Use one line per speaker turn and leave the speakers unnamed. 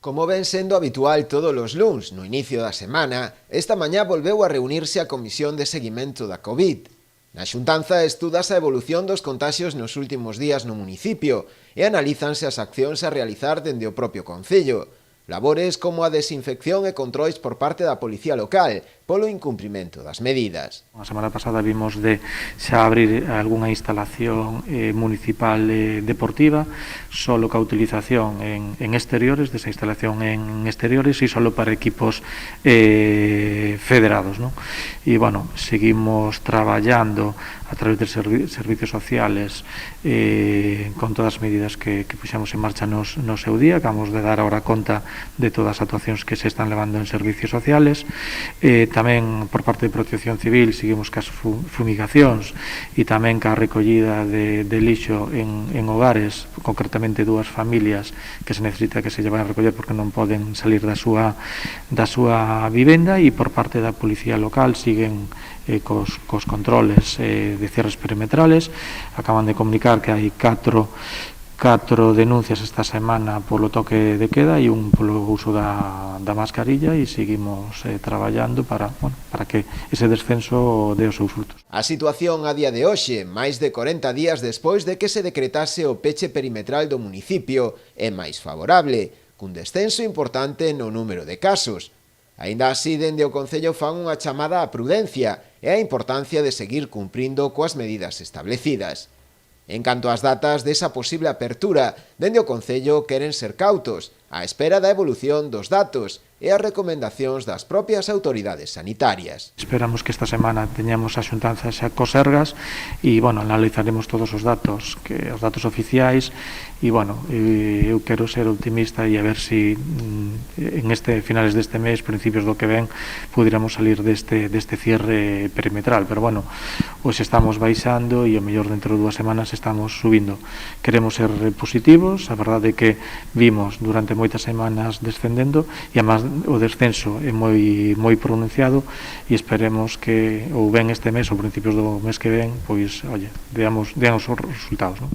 Como ven sendo habitual todos os luns no inicio da semana, esta mañá volveu a reunirse a Comisión de Seguimento da Covid. Na xuntanza estúdase a evolución dos contaxios nos últimos días no municipio e analízanse as accións a realizar dende o propio concello. Labores como a desinfección e controis por parte da policía local polo incumprimento das medidas.
A semana pasada vimos de xa abrir algunha instalación municipal deportiva, solo ca utilización en exteriores, desa instalación en exteriores e solo para equipos federados, ¿no? E, bueno, seguimos traballando a través de servicios sociales con todas as medidas que puxemos en marcha no seu día. Acabamos de dar ahora conta de todas as actuacións que se están levando en servicios sociales. Tamén por parte de Protección Civil seguimos cas fumigacións e tamén ca recollida de lixo en hogares, concretamente dúas familias que se necesita que se lleven a recoller porque non poden salir da súa vivenda, e por parte da Policía Local siguen cos controles de cierres perimetrales. Acaban de comunicar que hai 4 denuncias esta semana polo toque de queda e un polo uso da mascarilla, e seguimos traballando para que ese descenso dé os seus frutos.
A situación a día de hoxe, máis de 40 días despois de que se decretase o peche perimetral do municipio, é máis favorable, cun descenso importante no número de casos. Aínda así, dende o Concello fan unha chamada á prudencia e á importancia de seguir cumprindo coas medidas establecidas. En canto ás datas desa posible apertura, dende o Concello queren ser cautos, á espera da evolución dos datos e as recomendacións das propias autoridades sanitarias.
Esperamos que esta semana teñamos a xuntanza xa cos Sergas e, analizaremos todos os datos oficiais e, eu quero ser optimista e a ver se en finales deste mes, principios do que ven, pudiéramos salir deste cierre perimetral, pero, hoxe estamos baixando e, o mellor, dentro de 2 semanas estamos subindo. Queremos ser positivos, a verdade é que vimos durante moitas semanas descendendo e, además, o descenso é moi pronunciado, e esperemos que ou ben este mes ou principios do mes que ven, veamos os resultados, non?